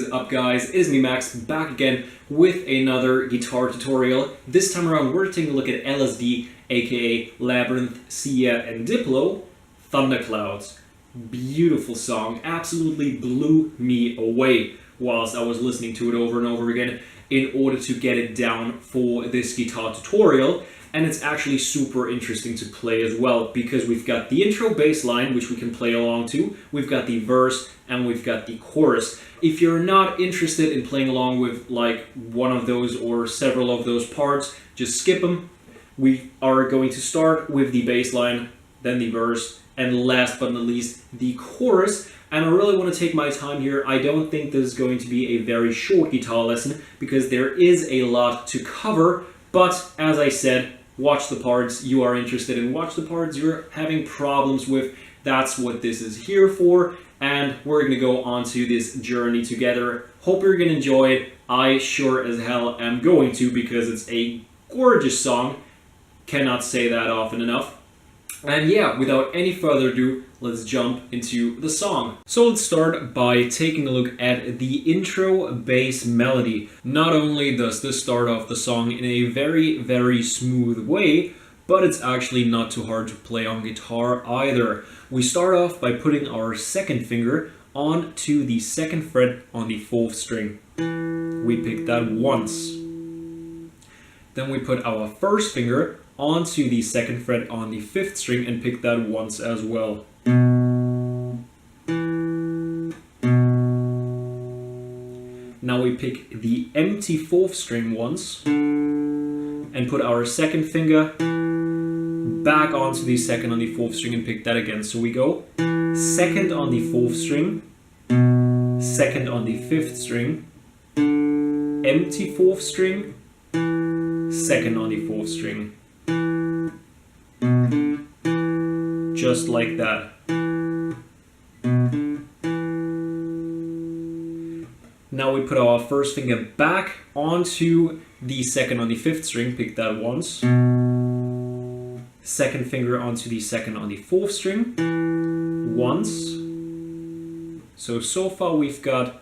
is up, guys? It is me, Max, back again with another guitar tutorial. This time around we're taking a look at LSD, aka Labrinth, Sia and Diplo, Thunderclouds. Beautiful song, absolutely blew me away whilst I was listening to it over and over again in order to get it down for this guitar tutorial. And it's actually super interesting to play as well, because we've got the intro bass line, which we can play along to, we've got the verse, and we've got the chorus. If you're not interested in playing along with like one of those or several of those parts, just skip them. We are going to start with the bass line, then the verse, and last but not least, the chorus. And I really want to take my time here. I don't think this is going to be a very short guitar lesson, because there is a lot to cover. But as I said, watch the parts you are interested in, watch the parts you're having problems with. That's what this is here for, and we're going to go on to this journey together. Hope you're going to enjoy it. I sure as hell am going to, because it's a gorgeous song. Cannot say that often enough. And yeah, without any further ado, let's jump into the song. So let's start by taking a look at the intro bass melody. Not only does this start off the song in a very, very smooth way, but it's actually not too hard to play on guitar either. We start off by putting our second finger onto the second fret on the 4th string. We pick that once. Then we put our first finger onto the 2nd fret on the 5th string and pick that once as well. Now we pick the empty 4th string once and put our second finger back onto the 2nd on the 4th string and pick that again. So we go 2nd on the 4th string, 2nd on the 5th string, empty 4th string, 2nd on the 4th string. Just like that. Now we put our first finger back onto the 2nd on the 5th string, pick that once. Second finger onto the 2nd on the 4th string, once. So far we've got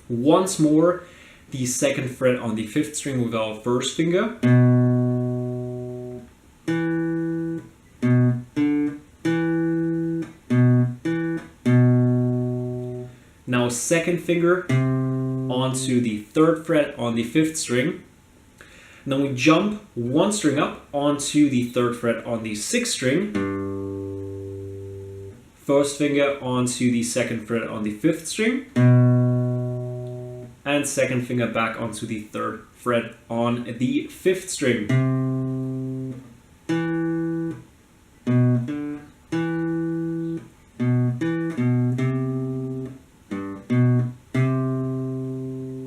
once more the 2nd fret on the 5th string with our first finger. Now 2nd finger onto the 3rd fret on the 5th string. And then we jump 1 string up onto the 3rd fret on the 6th string. First finger onto the 2nd fret on the 5th string. And second finger back onto the 3rd fret on the 5th string.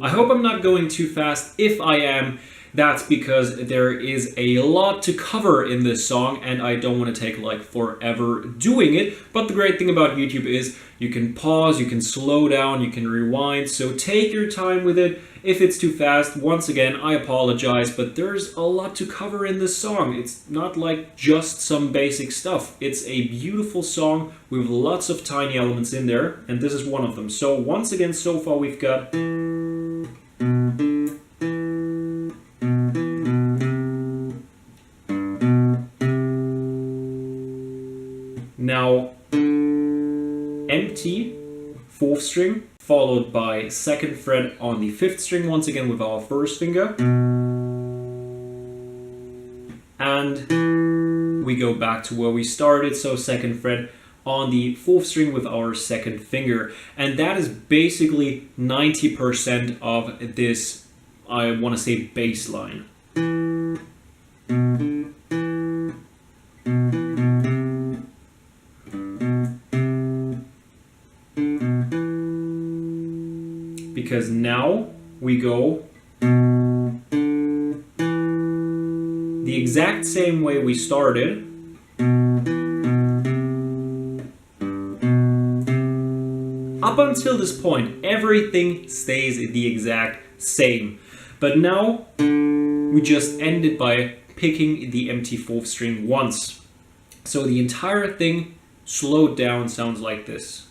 I hope I'm not going too fast. If I am, that's because there is a lot to cover in this song and I don't want to take like forever doing it. But the great thing about YouTube is you can pause, you can slow down, you can rewind, so take your time with it. If it's too fast, once again, I apologize, but there's a lot to cover in this song. It's not like just some basic stuff. It's a beautiful song with lots of tiny elements in there, and this is one of them. So once again, so far we've got now empty 4th string, followed by 2nd fret on the 5th string, once again with our first finger. And we go back to where we started, so 2nd fret on the 4th string with our 2nd finger. And that is basically 90% of this, I want to say, bass line. Because now we go the exact same way we started. Up until this point, everything stays the exact same. But now we just ended by picking the empty 4th string once. So the entire thing slowed down sounds like this.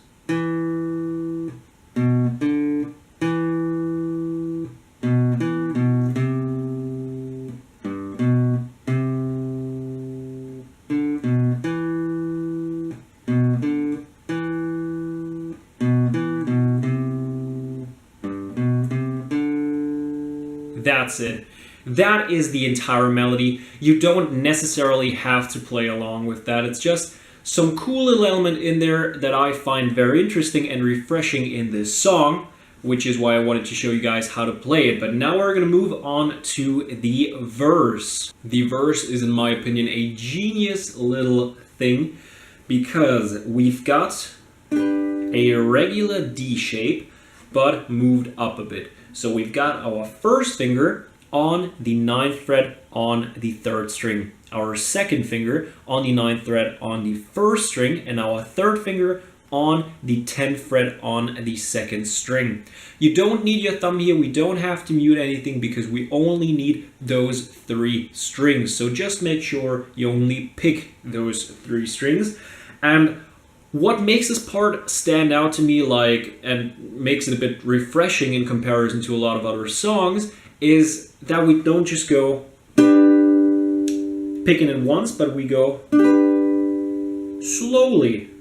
That's it. That is the entire melody. You don't necessarily have to play along with that. It's just some cool little element in there that I find very interesting and refreshing in this song, which is why I wanted to show you guys how to play it. But now we're going to move on to the verse. The verse is, in my opinion, a genius little thing because we've got a regular D shape, but moved up a bit. So we've got our first finger on the 9th fret on the 3rd string, our second finger on the 9th fret on the 1st string, and our third finger on the 10th fret on the 2nd string. You don't need your thumb here, we don't have to mute anything because we only need those 3 strings. So just make sure you only pick those 3 strings. And what makes this part stand out to me, and makes it a bit refreshing in comparison to a lot of other songs, is that we don't just go picking it once, but we go slowly.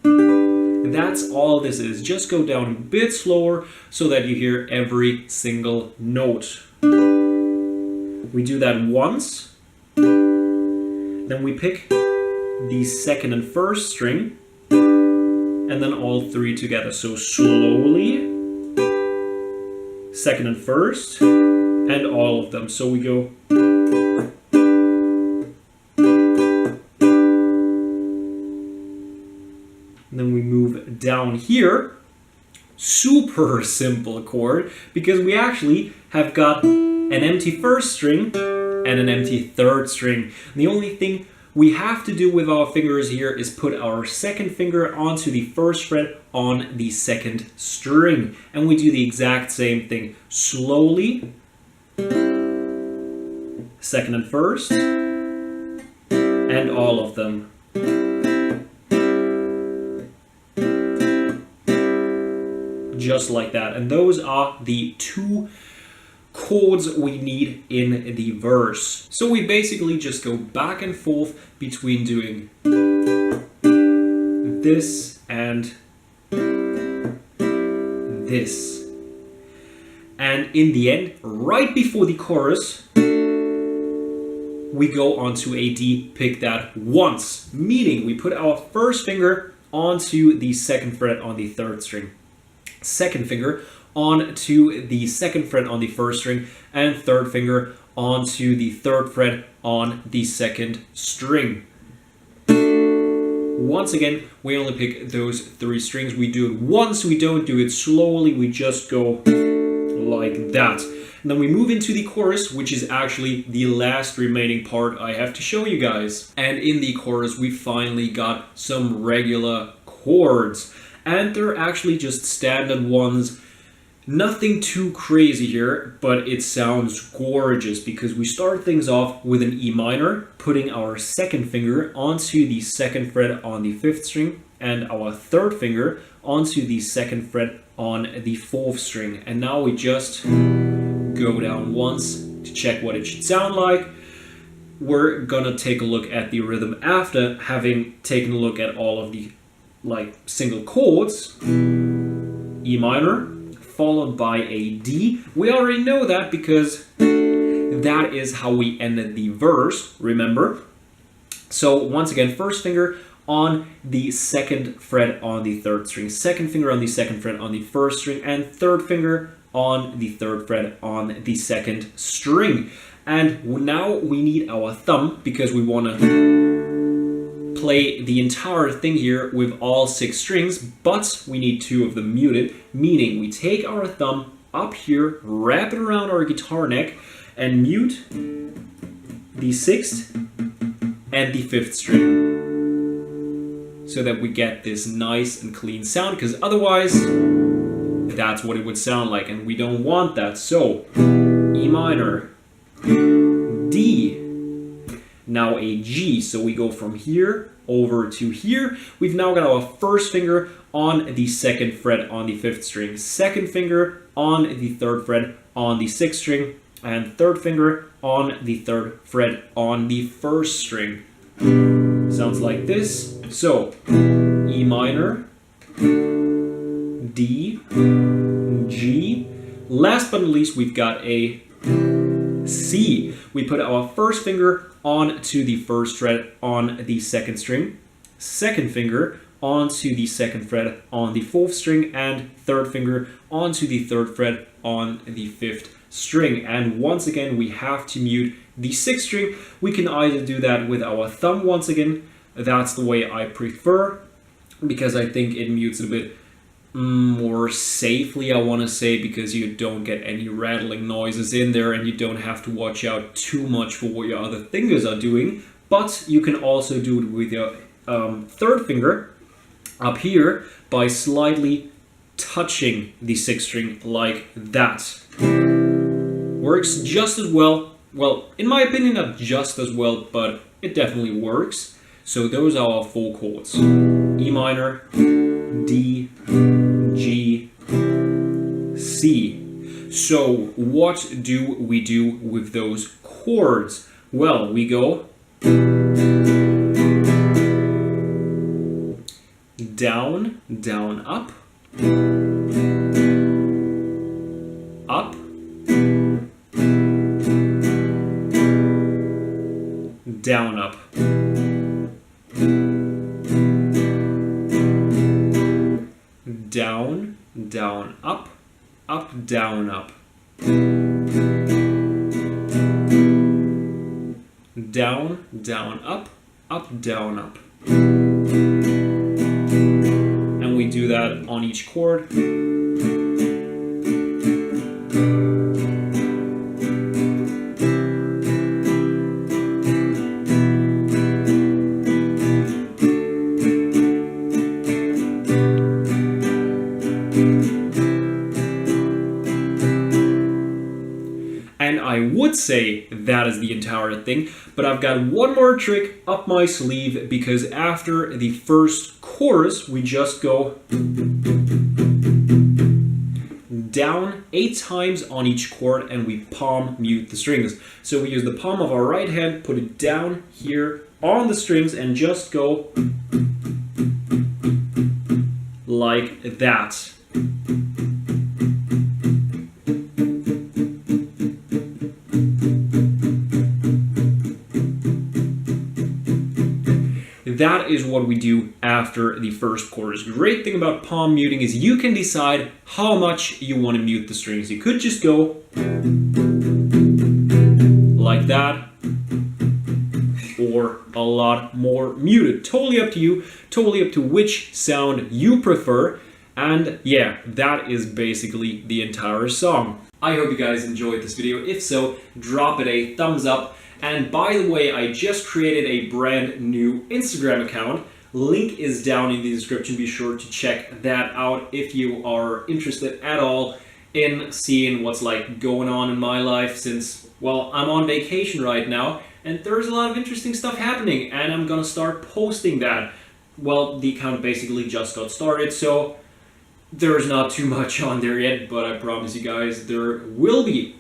That's all this is. Just go down a bit slower so that you hear every single note. We do that once, then we pick the 2nd and 1st string, and then all 3 together. So slowly, 2nd and 1st, and all of them. So we go. And then we move down here. Super simple chord, because we actually have got an empty 1st string and an empty 3rd string. And the only thing we have to do with our fingers here is put our 2nd finger onto the 1st fret on the 2nd string. And we do the exact same thing. Slowly, 2nd and 1st, and all of them. Just like that. And those are the 2 chords we need in the verse. So we basically just go back and forth between doing this and this. And in the end, right before the chorus, we go onto a D, pick that once, meaning we put our first finger onto the 2nd fret on the 3rd string, 2nd finger onto the 2nd fret on the 1st string, and 3rd finger onto the 3rd fret on the 2nd string. Once again, we only pick those 3 strings. We do it once, we don't do it slowly, we just go like that. And then we move into the chorus, which is actually the last remaining part I have to show you guys. And in the chorus, we finally got some regular chords. And they're actually just standard ones. Nothing too crazy here, but it sounds gorgeous because we start things off with an E minor, putting our 2nd finger onto the 2nd fret on the 5th string, and our 3rd finger onto the 2nd fret on the 4th string. And now we just go down once to check what it should sound like. We're gonna take a look at the rhythm after having taken a look at all of the single chords. E minor, followed by a D. We already know that because that is how we ended the verse, remember? So once again, first finger on the 2nd fret on the 3rd string, 2nd finger on the 2nd fret on the 1st string, and 3rd finger on the 3rd fret on the 2nd string. And now we need our thumb because we want to play the entire thing here with all 6 strings, but we need 2 of them muted, meaning we take our thumb up here, wrap it around our guitar neck, and mute the 6th and the 5th string, so that we get this nice and clean sound, because otherwise that's what it would sound like, and we don't want that. So E minor, D, now a G. So we go from here over to here. We've now got our first finger on the second fret on the 5th string, second finger on the 3rd fret on the 6th string, and third finger on the 3rd fret on the 1st string. Sounds like this. So E minor, D, G. Last but not least, we've got a C. We put our first finger onto the 1st fret on the 2nd string, second finger onto the 2nd fret on the 4th string, and third finger onto the 3rd fret on the 5th string. And once again, we have to mute the 6th string. We can either do that with our thumb once again. That's the way I prefer, because I think it mutes it a bit more safely, I want to say, because you don't get any rattling noises in there and you don't have to watch out too much for what your other fingers are doing. But you can also do it with your 3rd finger up here by slightly touching the 6th string like that. Works just as well. Well, in my opinion, not just as well, but it definitely works. So those are our 4 chords. E minor, D, G, C. So what do we do with those chords? Well, we go down, down, up, up, down, up. Down, down, up, up, down, up. Down, down, up, up, down, up. And we do that on each chord. And I would say that is the entire thing, but I've got one more trick up my sleeve, because after the first chorus, we just go down 8 times on each chord and we palm mute the strings. So we use the palm of our right hand, put it down here on the strings and just go like that. That is what we do after the first chorus. Great thing about palm muting is you can decide how much you want to mute the strings. You could just go like that, or a lot more muted. Totally up to you, totally up to which sound you prefer. And yeah, that is basically the entire song. I hope you guys enjoyed this video. If so, drop it a thumbs up. And by the way, I just created a brand new Instagram account. Link is down in the description. Be sure to check that out if you are interested at all in seeing what's like going on in my life, since, well, I'm on vacation right now and there's a lot of interesting stuff happening and I'm gonna start posting that. Well, the account basically just got started, so there's not too much on there yet, but I promise you guys there will be.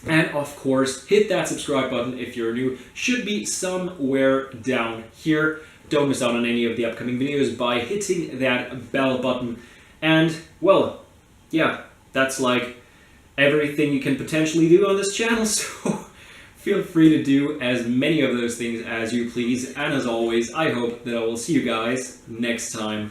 And of course, hit that subscribe button if you're new. Should be somewhere down here. Don't miss out on any of the upcoming videos by hitting that bell button. And, well, yeah, that's like everything you can potentially do on this channel, so feel free to do as many of those things as you please. And as always, I hope that I will see you guys next time.